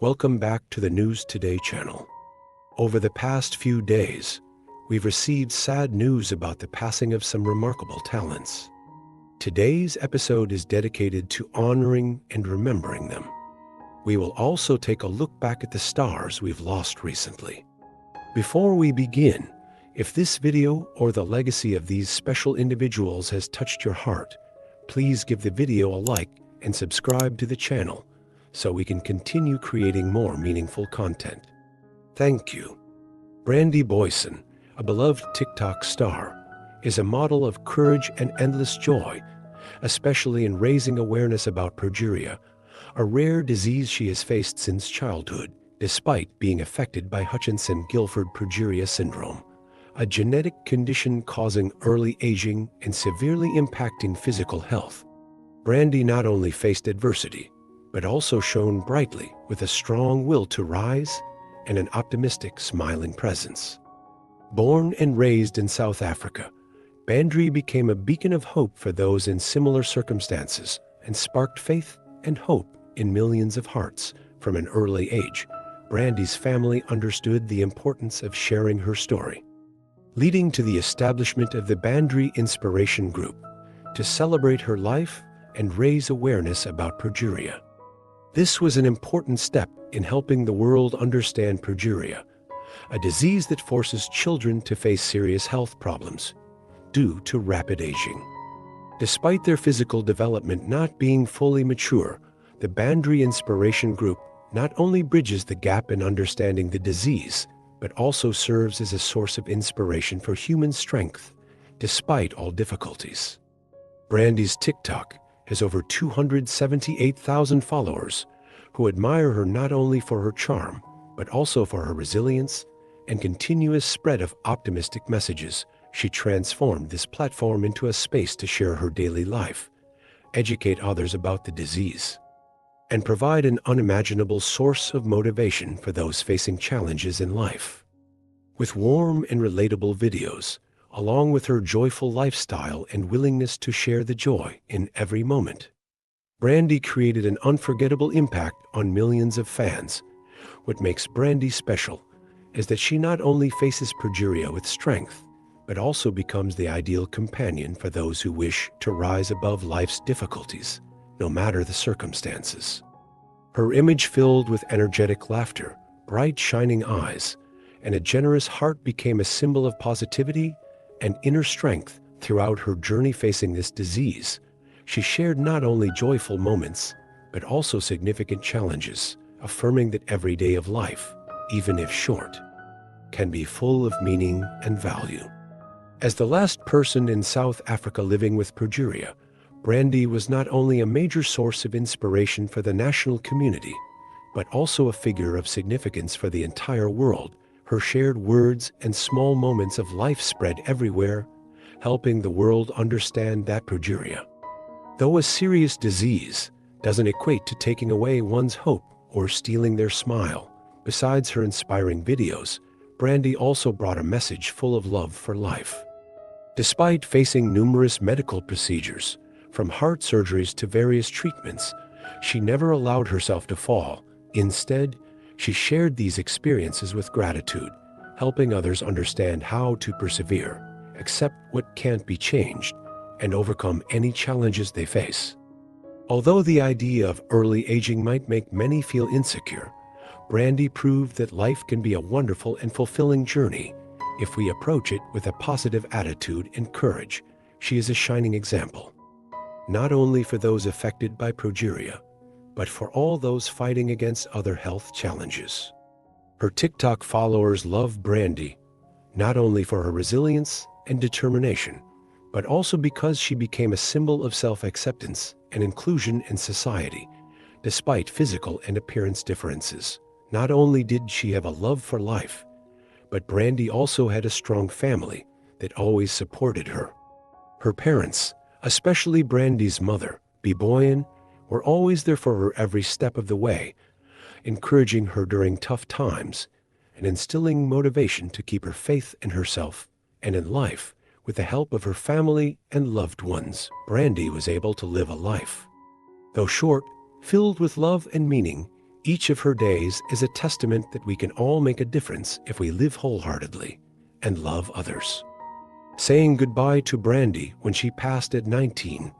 Welcome back to the News Today channel. Over the past few days, we've received sad news about the passing of some remarkable talents. Today's episode is dedicated to honoring and remembering them. We will also take a look back at the stars we've lost recently. Before we begin, if this video or the legacy of these special individuals has touched your heart, please give the video a like and subscribe to the channel so we can continue creating more meaningful content. Thank you. Brandy Boyson, a beloved TikTok star, is a model of courage and endless joy, especially in raising awareness about progeria, a rare disease she has faced since childhood, despite being affected by Hutchinson-Gilford progeria syndrome, a genetic condition causing early aging and severely impacting physical health. Brandy not only faced adversity, but also shone brightly with a strong will to rise and an optimistic, smiling presence. Born and raised in South Africa, Brandy became a beacon of hope for those in similar circumstances and sparked faith and hope in millions of hearts. From an early age, Brandy's family understood the importance of sharing her story, leading to the establishment of the Brandy Inspiration Group to celebrate her life and raise awareness about progeria. This was an important step in helping the world understand progeria, a disease that forces children to face serious health problems due to rapid aging. Despite their physical development not being fully mature, the Brandy Inspiration Group not only bridges the gap in understanding the disease, but also serves as a source of inspiration for human strength, despite all difficulties. Brandy's TikTok has over 278,000 followers who admire her not only for her charm, but also for her resilience and continuous spread of optimistic messages. She transformed this platform into a space to share her daily life, educate others about the disease, and provide an unimaginable source of motivation for those facing challenges in life. With warm and relatable videos, along with her joyful lifestyle and willingness to share the joy in every moment, Brandy created an unforgettable impact on millions of fans. What makes Brandy special is that she not only faces progeria with strength, but also becomes the ideal companion for those who wish to rise above life's difficulties, no matter the circumstances. Her image filled with energetic laughter, bright shining eyes, and a generous heart became a symbol of positivity and inner strength throughout her journey facing this disease. She shared not only joyful moments, but also significant challenges, affirming that every day of life, even if short, can be full of meaning and value. As the last person in South Africa living with progeria, Brandy was not only a major source of inspiration for the national community, but also a figure of significance for the entire world. Her shared words and small moments of life spread everywhere, helping the world understand that progeria, though a serious disease, doesn't equate to taking away one's hope or stealing their smile. Besides her inspiring videos, Brandy also brought a message full of love for life. Despite facing numerous medical procedures, from heart surgeries to various treatments, she never allowed herself to fall. Instead, she shared these experiences with gratitude, helping others understand how to persevere, accept what can't be changed, and overcome any challenges they face. Although the idea of early aging might make many feel insecure, Brandy proved that life can be a wonderful and fulfilling journey if we approach it with a positive attitude and courage. She is a shining example, not only for those affected by progeria, but for all those fighting against other health challenges. Her TikTok followers love Brandy, not only for her resilience and determination, but also because she became a symbol of self-acceptance and inclusion in society. Despite physical and appearance differences, not only did she have a love for life, but Brandy also had a strong family that always supported her. Her parents, especially Brandy's mother, Boyson, were always there for her every step of the way, encouraging her during tough times and instilling motivation to keep her faith in herself and in life. With the help of her family and loved ones, Brandy was able to live a life, though short, filled with love and meaning. Each of her days is a testament that we can all make a difference if we live wholeheartedly and love others. Saying goodbye to Brandy when she passed at 19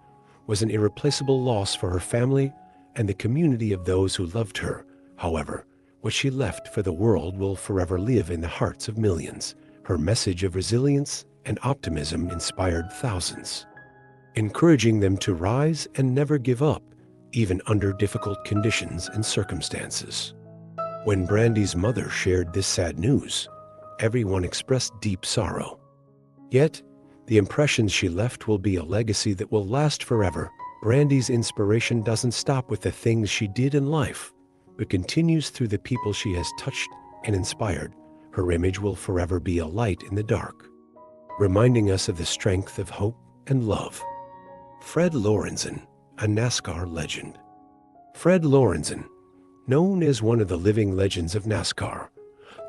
was an irreplaceable loss for her family and the community of those who loved her. However, what she left for the world will forever live in the hearts of millions. Her message of resilience and optimism inspired thousands, encouraging them to rise and never give up, even under difficult conditions and circumstances. When Brandy's mother shared this sad news, everyone expressed deep sorrow. Yet, the impressions she left will be a legacy that will last forever. Brandy's inspiration doesn't stop with the things she did in life, but continues through the people she has touched and inspired. Her image will forever be a light in the dark, reminding us of the strength of hope and love. Fred Lorenzen, a NASCAR legend. Fred Lorenzen, known as one of the living legends of NASCAR,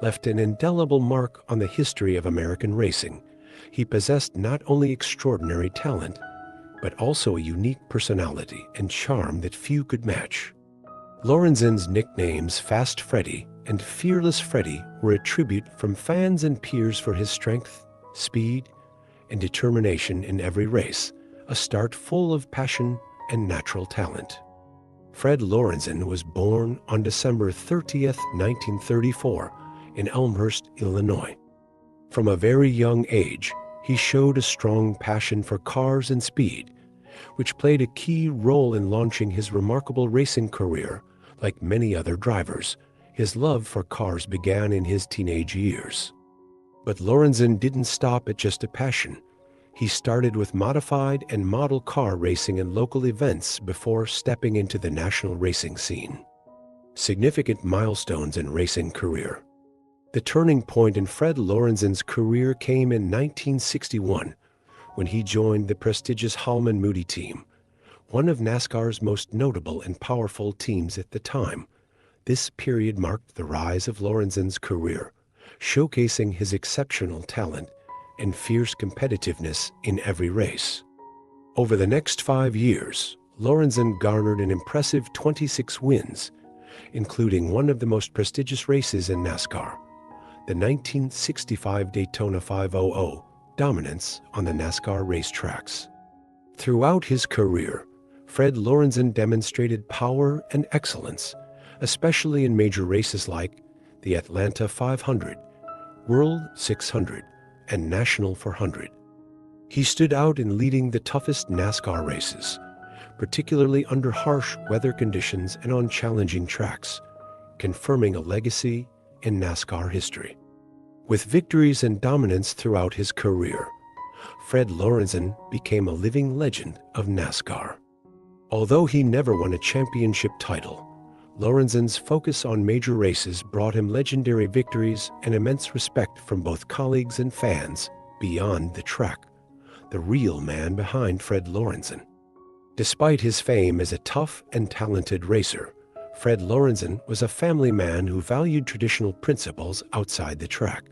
left an indelible mark on the history of American racing. He possessed not only extraordinary talent, but also a unique personality and charm that few could match. Lorenzen's nicknames Fast Freddie and Fearless Freddie were a tribute from fans and peers for his strength, speed, and determination in every race, a start full of passion and natural talent. Fred Lorenzen was born on December 30th, 1934, in Elmhurst, Illinois. From a very young age, he showed a strong passion for cars and speed, which played a key role in launching his remarkable racing career. Like many other drivers, his love for cars began in his teenage years. But Lorenzen didn't stop at just a passion. He started with modified and model car racing in local events before stepping into the national racing scene. Significant milestones in racing career. The turning point in Fred Lorenzen's career came in 1961, when he joined the prestigious Hallman Moody team, one of NASCAR's most notable and powerful teams at the time. This period marked the rise of Lorenzen's career, showcasing his exceptional talent and fierce competitiveness in every race. Over the next 5 years, Lorenzen garnered an impressive 26 wins, including one of the most prestigious races in NASCAR, the 1965 Daytona 500, dominance on the NASCAR racetracks. Throughout his career, Fred Lorenzen demonstrated power and excellence, especially in major races like the Atlanta 500, World 600, and National 400. He stood out in leading the toughest NASCAR races, particularly under harsh weather conditions and on challenging tracks, confirming a legacy in NASCAR history. With victories and dominance throughout his career, Fred Lorenzen became a living legend of NASCAR. Although he never won a championship title, Lorenzen's focus on major races brought him legendary victories and immense respect from both colleagues and fans beyond the track. The real man behind Fred Lorenzen. Despite his fame as a tough and talented racer, Fred Lorenzen was a family man who valued traditional principles outside the track.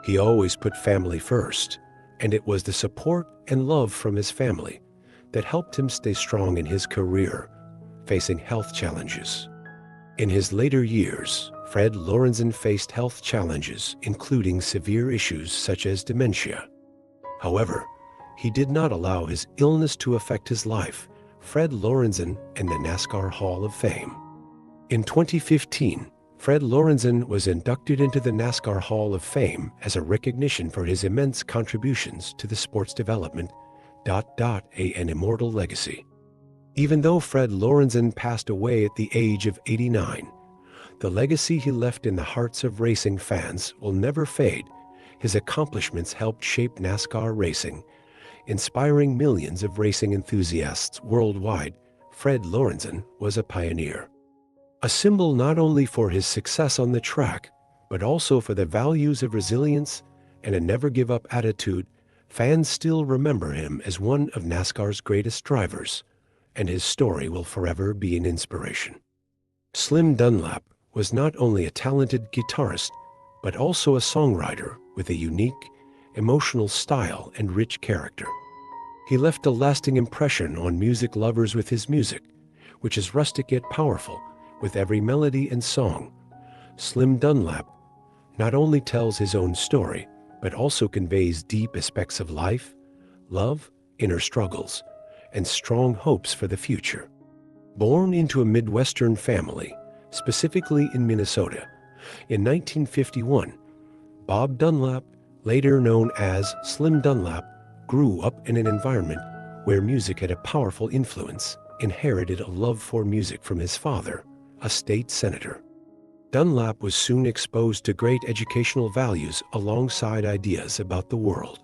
He always put family first, and it was the support and love from his family that helped him stay strong in his career, facing health challenges. In his later years, Fred Lorenzen faced health challenges, including severe issues such as dementia. However, he did not allow his illness to affect his life. Fred Lorenzen and the NASCAR Hall of Fame. In 2015, Fred Lorenzen was inducted into the NASCAR Hall of Fame as a recognition for his immense contributions to the sport's development. An immortal legacy. Even though Fred Lorenzen passed away at the age of 89, the legacy he left in the hearts of racing fans will never fade. His accomplishments helped shape NASCAR racing, inspiring millions of racing enthusiasts worldwide. Fred Lorenzen was a pioneer. A symbol not only for his success on the track, but also for the values of resilience and a never-give-up attitude. Fans still remember him as one of NASCAR's greatest drivers, and his story will forever be an inspiration. Slim Dunlap was not only a talented guitarist, but also a songwriter with a unique, emotional style and rich character. He left a lasting impression on music lovers with his music, which is rustic yet powerful, With every melody and song, Slim Dunlap not only tells his own story, but also conveys deep aspects of life, love, inner struggles, and strong hopes for the future. Born into a Midwestern family, specifically in Minnesota, in 1951, Bob Dunlap, later known as Slim Dunlap, grew up in an environment where music had a powerful influence, inherited a love for music from his father, a state senator. Dunlap was soon exposed to great educational values alongside ideas about the world.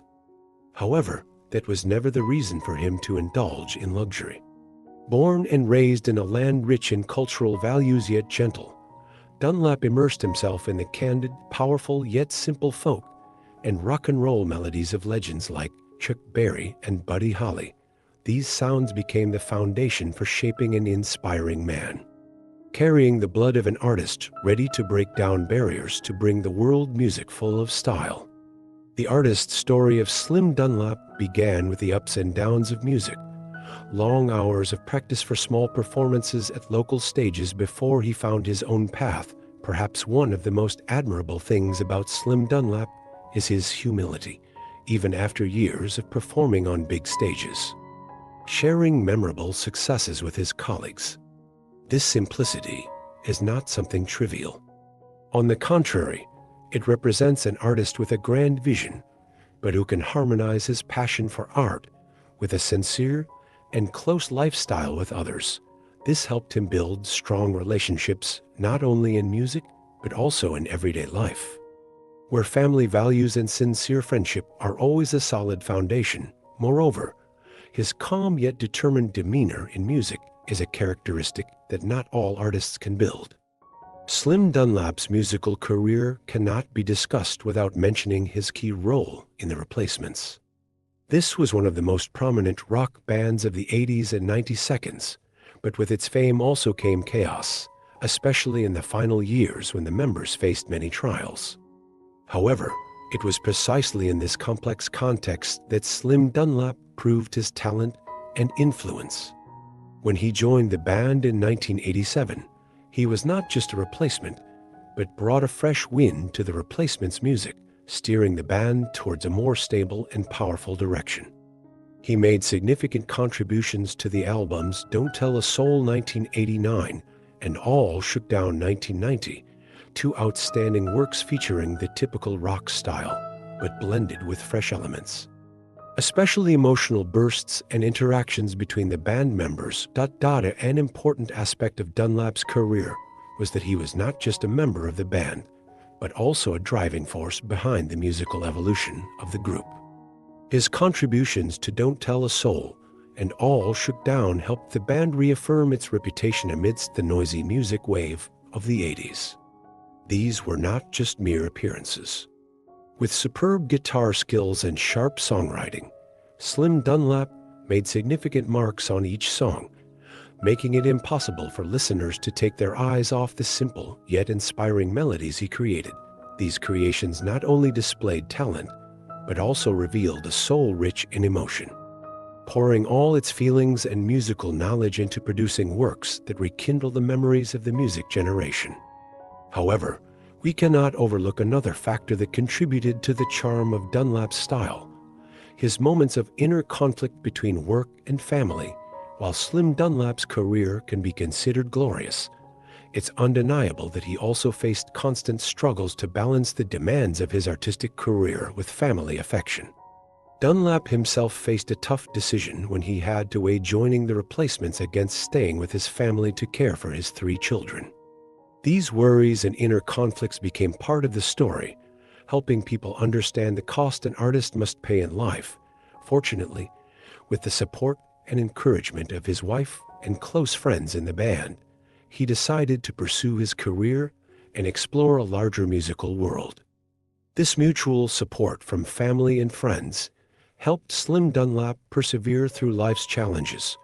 However, that was never the reason for him to indulge in luxury. Born and raised in a land rich in cultural values yet gentle, Dunlap immersed himself in the candid, powerful yet simple folk and rock and roll melodies of legends like Chuck Berry and Buddy Holly. These sounds became the foundation for shaping an inspiring man, carrying the blood of an artist ready to break down barriers to bring the world music full of style. The artist's story of Slim Dunlap began with the ups and downs of music, long hours of practice for small performances at local stages before he found his own path. Perhaps one of the most admirable things about Slim Dunlap is his humility, even after years of performing on big stages, sharing memorable successes with his colleagues. This simplicity is not something trivial. On the contrary, it represents an artist with a grand vision, but who can harmonize his passion for art with a sincere and close lifestyle with others. This helped him build strong relationships not only in music, but also in everyday life, where family values and sincere friendship are always a solid foundation. Moreover, his calm yet determined demeanor in music is a characteristic that not all artists can build. Slim Dunlap's musical career cannot be discussed without mentioning his key role in the Replacements. This was one of the most prominent rock bands of the 80s and 90s, but with its fame also came chaos, especially in the final years when the members faced many trials. However, it was precisely in this complex context that Slim Dunlap proved his talent and influence. When he joined the band in 1987, he was not just a replacement, but brought a fresh wind to the Replacements' music, steering the band towards a more stable and powerful direction. He made significant contributions to the albums Don't Tell a Soul 1989 and All Shook Down 1990, two outstanding works featuring the typical rock style, but blended with fresh elements. Especially emotional bursts and interactions between the band members. An important aspect of Dunlap's career was that he was not just a member of the band, but also a driving force behind the musical evolution of the group. His contributions to Don't Tell a Soul and All Shook Down helped the band reaffirm its reputation amidst the noisy music wave of the 80s. These were not just mere appearances. With superb guitar skills and sharp songwriting, Slim Dunlap made significant marks on each song, making it impossible for listeners to take their eyes off the simple yet inspiring melodies he created. These creations not only displayed talent, but also revealed a soul rich in emotion, pouring all its feelings and musical knowledge into producing works that rekindle the memories of the music generation. However, we cannot overlook another factor that contributed to the charm of Dunlap's style: his moments of inner conflict between work and family. While Slim Dunlap's career can be considered glorious, it's undeniable that he also faced constant struggles to balance the demands of his artistic career with family affection. Dunlap himself faced a tough decision when he had to weigh joining the Replacements against staying with his family to care for his 3 children. These worries and inner conflicts became part of the story, helping people understand the cost an artist must pay in life. Fortunately, with the support and encouragement of his wife and close friends in the band, he decided to pursue his career and explore a larger musical world. This mutual support from family and friends helped Slim Dunlap persevere through life's challenges,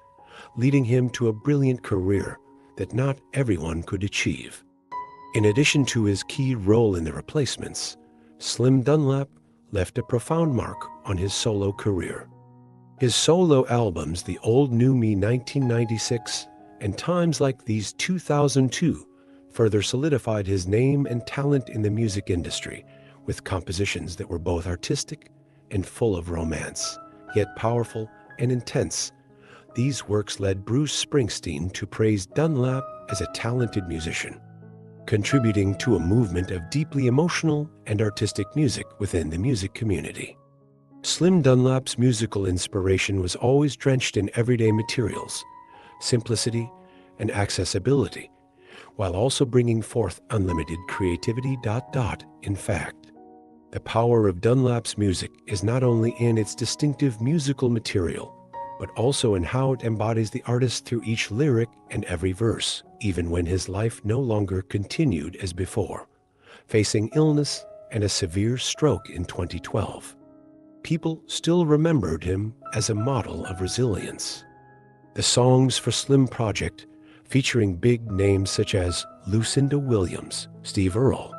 leading him to a brilliant career that not everyone could achieve. In addition to his key role in the Replacements, Slim Dunlap left a profound mark on his solo career. His solo albums, The Old New Me 1996 and times like these 2002 further solidified his name and talent in the music industry, with compositions that were both artistic and full of romance, yet powerful and intense. These works led Bruce Springsteen to praise Dunlap as a talented musician, contributing to a movement of deeply emotional and artistic music within the music community. Slim Dunlap's musical inspiration was always drenched in everyday materials, simplicity, and accessibility, while also bringing forth unlimited creativity. In fact, the power of Dunlap's music is not only in its distinctive musical material, but also in how it embodies the artist through each lyric and every verse, even when his life no longer continued as before. Facing illness and a severe stroke in 2012, people still remembered him as a model of resilience. The Songs for Slim project, featuring big names such as Lucinda Williams, Steve Earle,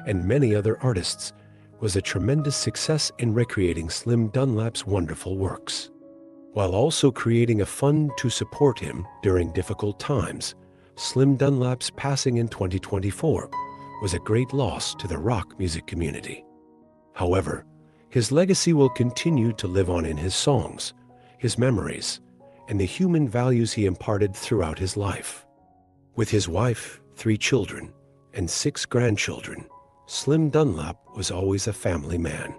and many other artists, was a tremendous success in recreating Slim Dunlap's wonderful works, while also creating a fund to support him during difficult times. Slim Dunlap's passing in 2024 was a great loss to the rock music community. However, his legacy will continue to live on in his songs, his memories, and the human values he imparted throughout his life. With his wife, 3 children, and 6 grandchildren, Slim Dunlap was always a family man.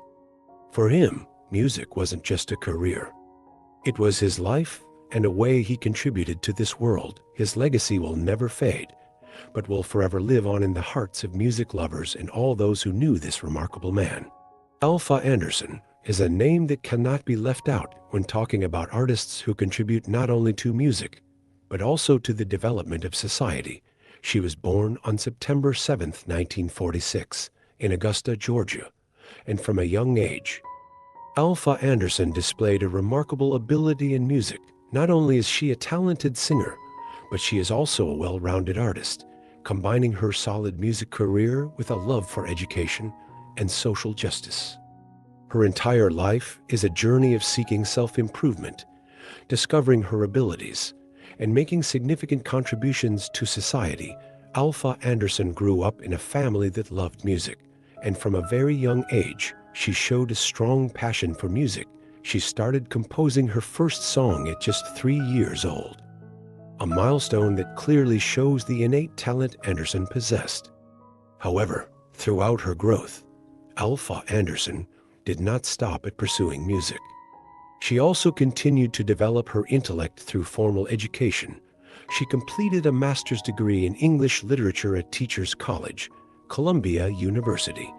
For him, music wasn't just a career. It was his life and a way he contributed to this world. His legacy will never fade, but will forever live on in the hearts of music lovers and all those who knew this remarkable man. Alpha Anderson is a name that cannot be left out when talking about artists who contribute not only to music, but also to the development of society. She was born on September 7, 1946, in Augusta, Georgia, and from a young age, Alpha Anderson displayed a remarkable ability in music. Not only is she a talented singer, but she is also a well-rounded artist, combining her solid music career with a love for education and social justice. Her entire life is a journey of seeking self-improvement, discovering her abilities, and making significant contributions to society. Alpha Anderson grew up in a family that loved music, and from a very young age, she showed a strong passion for music. She started composing her first song at just 3 years old, a milestone that clearly shows the innate talent Anderson possessed. However, throughout her growth, Alpha Anderson did not stop at pursuing music. She also continued to develop her intellect through formal education. She completed a master's degree in English literature at Teachers College, Columbia University,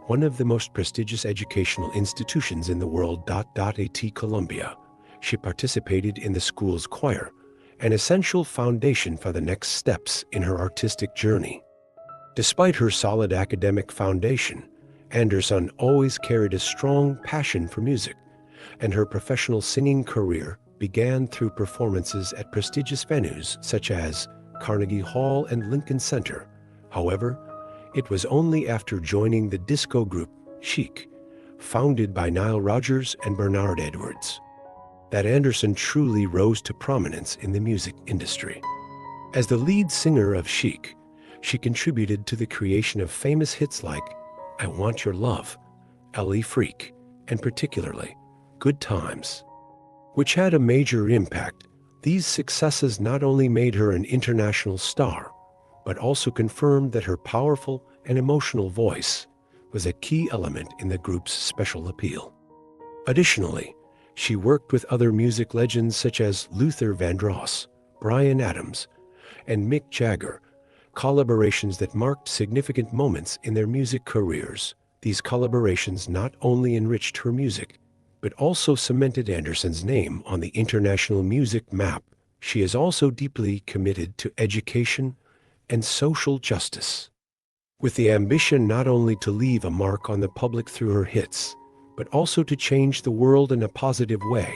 one of the most prestigious educational institutions in the world. At Columbia, she participated in the school's choir, an essential foundation for the next steps in her artistic journey. Despite her solid academic foundation, Anderson always carried a strong passion for music, and her professional singing career began through performances at prestigious venues such as Carnegie Hall and Lincoln Center. However, it was only after joining the disco group Chic, founded by Nile Rodgers and Bernard Edwards, that Anderson truly rose to prominence in the music industry. As the lead singer of Chic, she contributed to the creation of famous hits like I Want Your Love, L.E. Freak, and particularly Good Times, which had a major impact. These successes not only made her an international star, but also confirmed that her powerful and emotional voice was a key element in the group's special appeal. Additionally, she worked with other music legends such as Luther Vandross, Bryan Adams, and Mick Jagger, collaborations that marked significant moments in their music careers. These collaborations not only enriched her music, but also cemented Anderson's name on the international music map. She is also deeply committed to education and social justice, with the ambition not only to leave a mark on the public through her hits, but also to change the world in a positive way.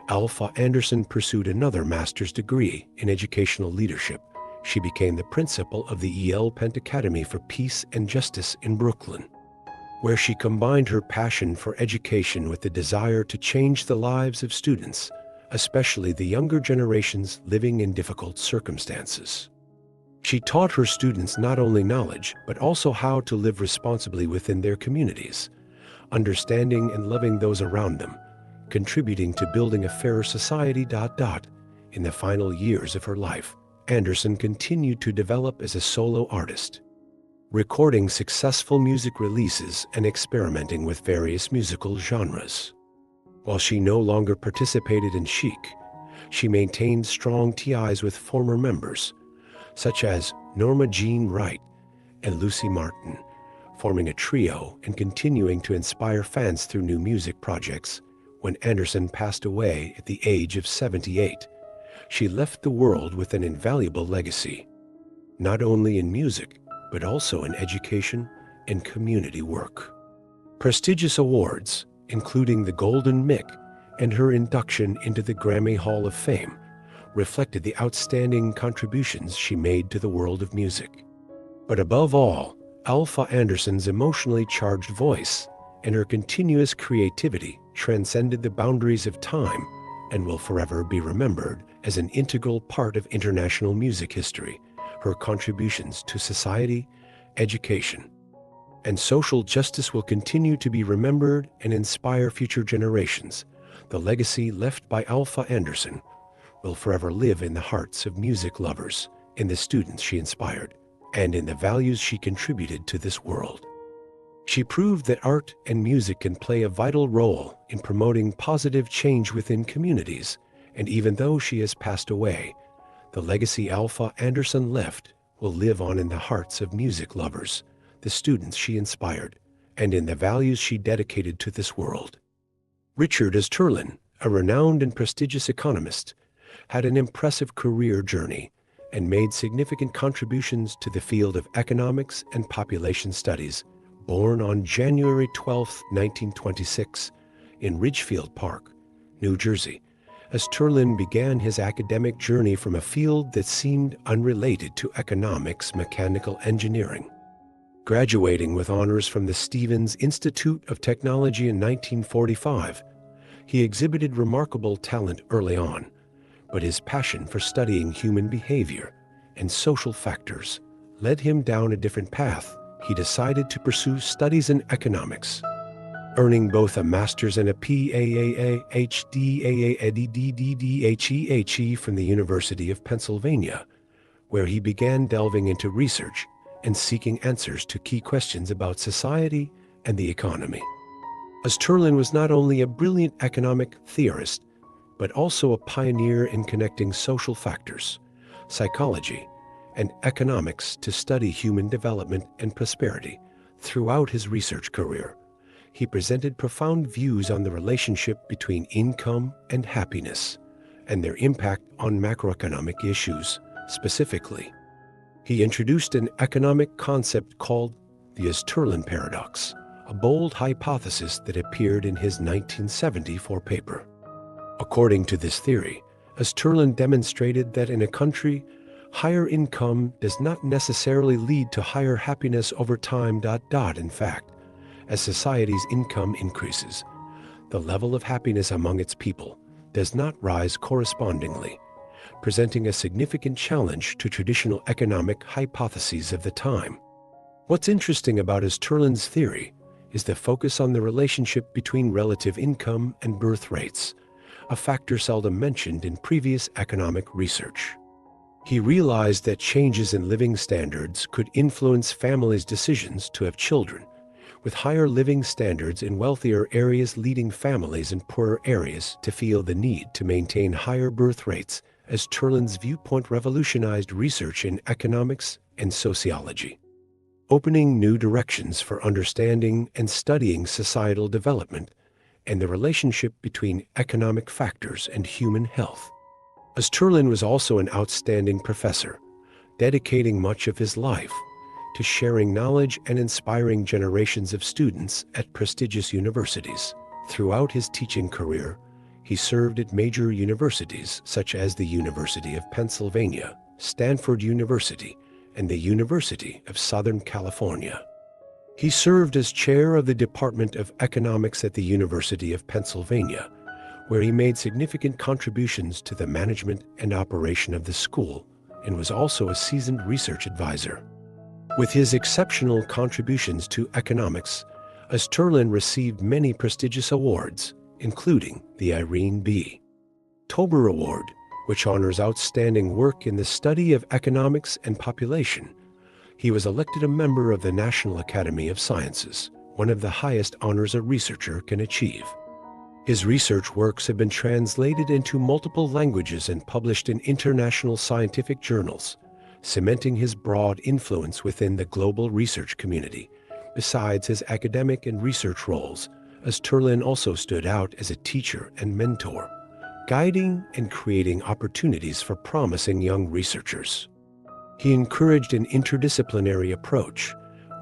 Alpha Anderson pursued another master's degree in educational leadership. She became the principal of the E.L. Pent Academy for Peace and Justice in Brooklyn, where she combined her passion for education with the desire to change the lives of students. especially the younger generations living in difficult circumstances. She taught her students not only knowledge, but also how to live responsibly within their communities, understanding and loving those around them, contributing to building a fairer society. In the final years of her life, Anderson continued to develop as a solo artist, recording successful music releases and experimenting with various musical genres. While she no longer participated in Chic, she maintained strong ties with former members, such as Norma Jean Wright and Lucy Martin, forming a trio and continuing to inspire fans through new music projects. When Anderson passed away at the age of 78, she left the world with an invaluable legacy, not only in music, but also in education and community work. Prestigious awards, including the Golden Mick and her induction into the Grammy Hall of Fame, reflected the outstanding contributions she made to the world of music. But above all, Alpha Anderson's emotionally charged voice and her continuous creativity transcended the boundaries of time and will forever be remembered as an integral part of international music history. Her contributions to society, education, and social justice will continue to be remembered and inspire future generations. The legacy left by Alpha Anderson will forever live in the hearts of music lovers, in the students she inspired, and in the values she contributed to this world. She proved that art and music can play a vital role in promoting positive change within communities, and even though she has passed away, the legacy Alpha Anderson left will live on in the hearts of music lovers, the students she inspired, and in the values she dedicated to this world. Richard Easterlin, a renowned and prestigious economist, had an impressive career journey and made significant contributions to the field of economics and population studies. Born on January 12, 1926, in Ridgefield Park, New Jersey, Easterlin began his academic journey from a field that seemed unrelated to economics, mechanical engineering. Graduating with honors from the Stevens Institute of Technology in 1945, he exhibited remarkable talent early on, but his passion for studying human behavior and social factors led him down a different path. He decided to pursue studies in economics, earning both a master's and a PhD from the University of Pennsylvania, where he began delving into research and seeking answers to key questions about society and the economy. Easterlin was not only a brilliant economic theorist, but also a pioneer in connecting social factors, psychology, and economics to study human development and prosperity. Throughout his research career, he presented profound views on the relationship between income and happiness, and their impact on macroeconomic issues. Specifically, he introduced an economic concept called the Easterlin paradox, a bold hypothesis that appeared in his 1974 paper. According to this theory, Easterlin demonstrated that in a country, higher income does not necessarily lead to higher happiness over time. In fact, as society's income increases, the level of happiness among its people does not rise correspondingly, presenting a significant challenge to traditional economic hypotheses of the time. What's interesting about Easterlin's theory is the focus on the relationship between relative income and birth rates, a factor seldom mentioned in previous economic research. He realized that changes in living standards could influence families' decisions to have children, with higher living standards in wealthier areas leading families in poorer areas to feel the need to maintain higher birth rates. Easterlin's viewpoint revolutionized research in economics and sociology, opening new directions for understanding and studying societal development and the relationship between economic factors and human health. Easterlin was also an outstanding professor, dedicating much of his life to sharing knowledge and inspiring generations of students at prestigious universities. Throughout his teaching career, he served at major universities such as the University of Pennsylvania, Stanford University, and the University of Southern California. He served as chair of the Department of Economics at the University of Pennsylvania, where he made significant contributions to the management and operation of the school and was also a seasoned research advisor. With his exceptional contributions to economics, Easterlin received many prestigious awards, including the Irene B. Tober Award, which honors outstanding work in the study of economics and population. He was elected a member of the National Academy of Sciences, one of the highest honors a researcher can achieve. His research works have been translated into multiple languages and published in international scientific journals, cementing his broad influence within the global research community. Besides his academic and research roles, Easterlin also stood out as a teacher and mentor, guiding and creating opportunities for promising young researchers. He encouraged an interdisciplinary approach,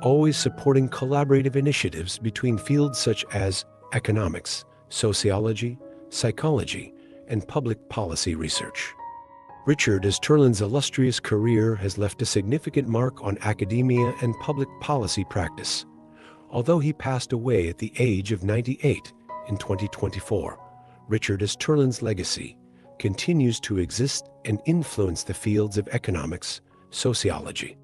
always supporting collaborative initiatives between fields such as economics, sociology, psychology, and public policy research. Richard Easterlin's illustrious career has left a significant mark on academia and public policy practice. Although he passed away at the age of 98 in 2024, Richard Easterlin's legacy continues to exist and influence the fields of economics, sociology,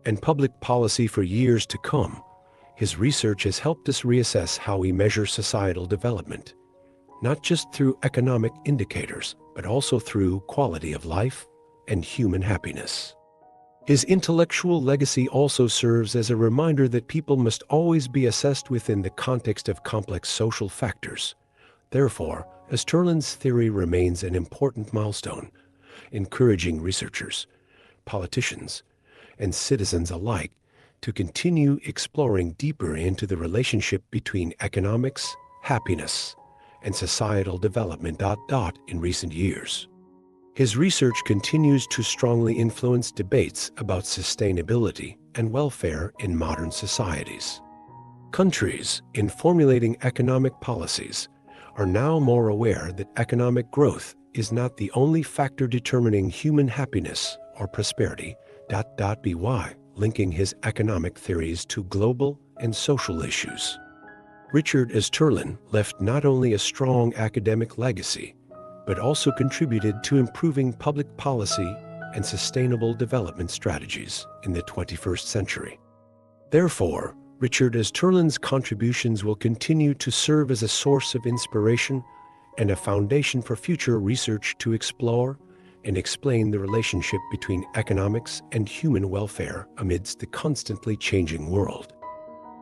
and public policy for years to come. His research has helped us reassess how we measure societal development, not just through economic indicators, but also through quality of life and human happiness. His intellectual legacy also serves as a reminder that people must always be assessed within the context of complex social factors. Therefore, Easterlin's theory remains an important milestone, encouraging researchers, politicians, and citizens alike to continue exploring deeper into the relationship between economics, happiness, and societal development. In recent years, his research continues to strongly influence debates about sustainability and welfare in modern societies. Countries, in formulating economic policies, are now more aware that economic growth is not the only factor determining human happiness or prosperity. By linking his economic theories to global and social issues, Richard Easterlin left not only a strong academic legacy, but also contributed to improving public policy and sustainable development strategies in the 21st century. Therefore, Richard Easterlin's contributions will continue to serve as a source of inspiration and a foundation for future research to explore and explain the relationship between economics and human welfare amidst the constantly changing world.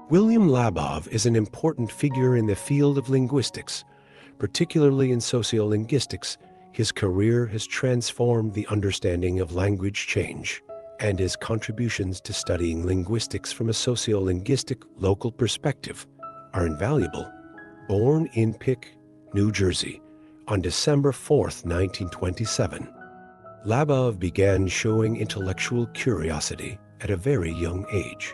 William Labov is an important figure in the field of linguistics, particularly in sociolinguistics. His career has transformed the understanding of language change, and his contributions to studying linguistics from a sociolinguistic local perspective are invaluable. Born in Pick, New Jersey, on December 4, 1927, Labov began showing intellectual curiosity at a very young age.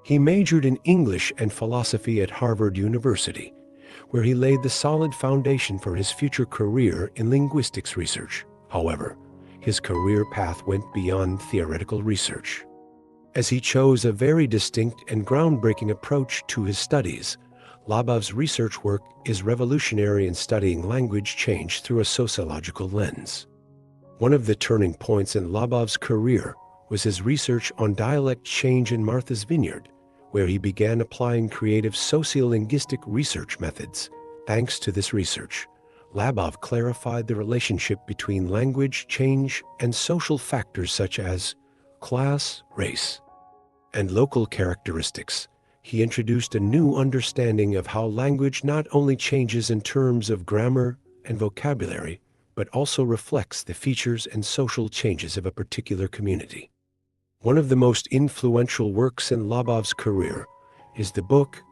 He majored in English and philosophy at Harvard University, where he laid the solid foundation for his future career in linguistics research. However, his career path went beyond theoretical research, as he chose a very distinct and groundbreaking approach to his studies. Labov's research work is revolutionary in studying language change through a sociological lens. One of the turning points in Labov's career was his research on dialect change in Martha's Vineyard, where he began applying creative sociolinguistic research methods. Thanks to this research, Labov clarified the relationship between language change and social factors such as class, race, and local characteristics. He introduced a new understanding of how language not only changes in terms of grammar and vocabulary, but also reflects the features and social changes of a particular community. One of the most influential works in Labov's career is the book,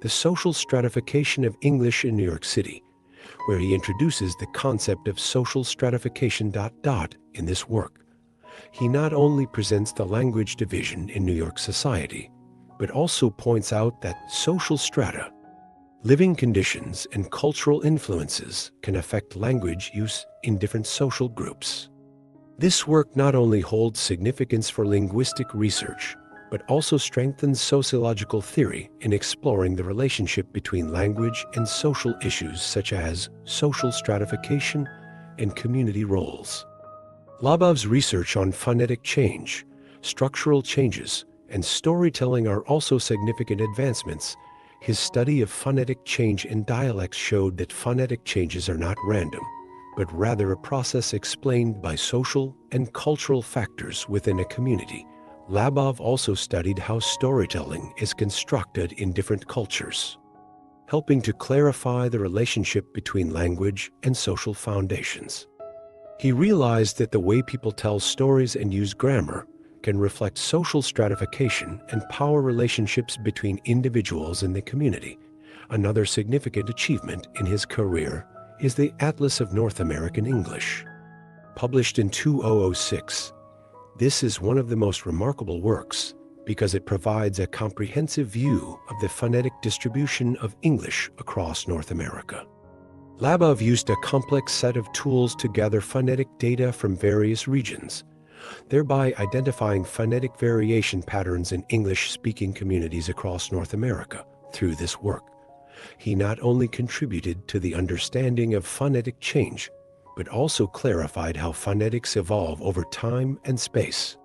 The Social Stratification of English in New York City, where he introduces the concept of social stratification. In this work, he not only presents the language division in New York society, but also points out that social strata, living conditions, and cultural influences can affect language use in different social groups. This work not only holds significance for linguistic research, but also strengthens sociological theory in exploring the relationship between language and social issues such as social stratification and community roles. Labov's research on phonetic change, structural changes, and storytelling are also significant advancements. His study of phonetic change in dialects showed that phonetic changes are not random, but rather a process explained by social and cultural factors within a community. Labov also studied how storytelling is constructed in different cultures, helping to clarify the relationship between language and social foundations. He realized that the way people tell stories and use grammar can reflect social stratification and power relationships between individuals in the community. Another significant achievement in his career is the Atlas of North American English. Published in 2006, this is one of the most remarkable works because it provides a comprehensive view of the phonetic distribution of English across North America. Labov used a complex set of tools to gather phonetic data from various regions, thereby identifying phonetic variation patterns in English-speaking communities across North America. Through this work, he not only contributed to the understanding of phonetic change, but also clarified how phonetics evolve over time and space.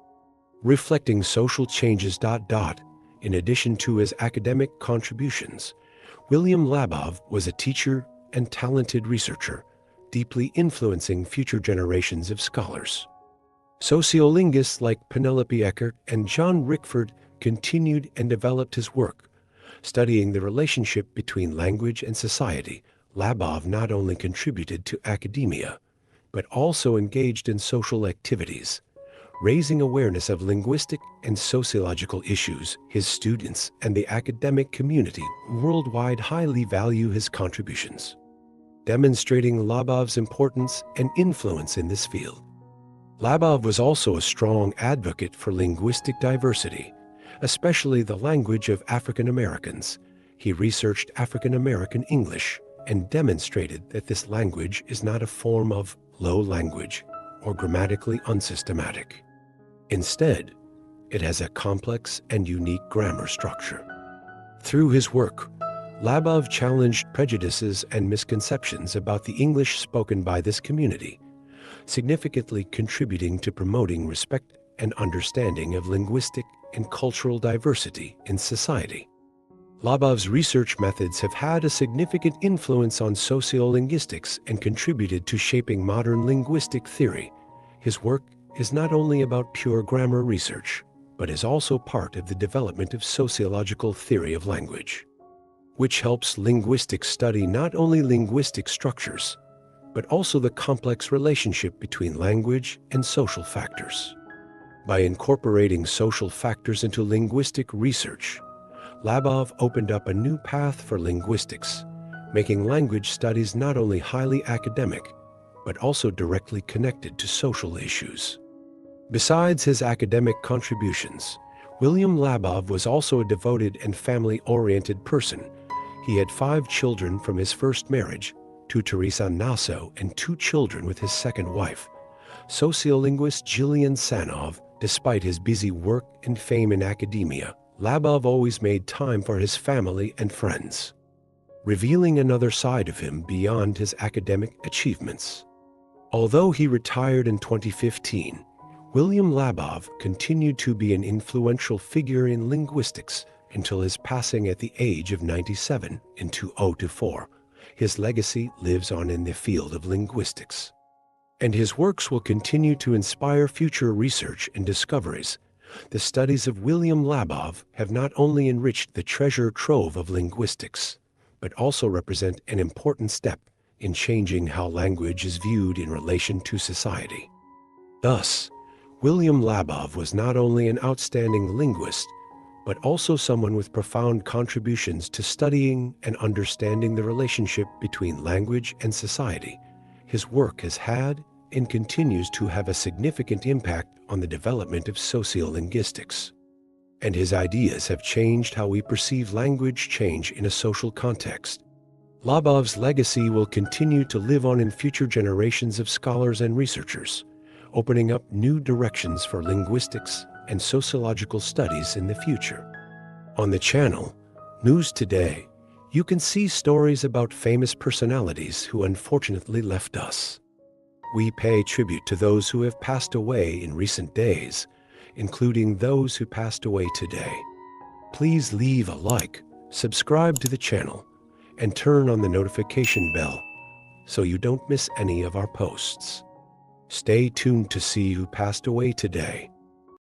Reflecting social changes. In addition to his academic contributions, William Labov was a teacher and talented researcher, deeply influencing future generations of scholars. Sociolinguists like Penelope Eckert and John Rickford continued and developed his work. Studying the relationship between language and society, Labov not only contributed to academia, but also engaged in social activities, raising awareness of linguistic and sociological issues. His students and the academic community worldwide highly value his contributions, demonstrating Labov's importance and influence in this field. Labov was also a strong advocate for linguistic diversity, especially the language of African Americans. He researched African American English and demonstrated that this language is not a form of low language or grammatically unsystematic. Instead, it has a complex and unique grammar structure. Through his work, Labov challenged prejudices and misconceptions about the English spoken by this community, significantly contributing to promoting respect and understanding of linguistic and cultural diversity in society. Labov's research methods have had a significant influence on sociolinguistics and contributed to shaping modern linguistic theory. His work is not only about pure grammar research, but is also part of the development of sociological theory of language, which helps linguistics study not only linguistic structures, but also the complex relationship between language and social factors. By incorporating social factors into linguistic research, Labov opened up a new path for linguistics, making language studies not only highly academic, but also directly connected to social issues. Besides his academic contributions, William Labov was also a devoted and family-oriented person. He had 5 children from his first marriage to Teresa Nassau and 2 children with his second wife, sociolinguist Jillian Sanov. Despite his busy work and fame in academia, Labov always made time for his family and friends, revealing another side of him beyond his academic achievements. Although he retired in 2015, William Labov continued to be an influential figure in linguistics until his passing at the age of 97 in 2004. His legacy lives on in the field of linguistics, and his works will continue to inspire future research and discoveries. The studies of William Labov have not only enriched the treasure trove of linguistics, but also represent an important step in changing how language is viewed in relation to society. Thus, William Labov was not only an outstanding linguist, but also someone with profound contributions to studying and understanding the relationship between language and society. His work has had and continues to have a significant impact on the development of sociolinguistics, and his ideas have changed how we perceive language change in a social context. Labov's legacy will continue to live on in future generations of scholars and researchers, opening up new directions for linguistics and sociological studies in the future. On the channel, News Today, you can see stories about famous personalities who unfortunately left us. We pay tribute to those who have passed away in recent days, including those who passed away today. Please leave a like, subscribe to the channel, and turn on the notification bell so you don't miss any of our posts. Stay tuned to see who passed away today.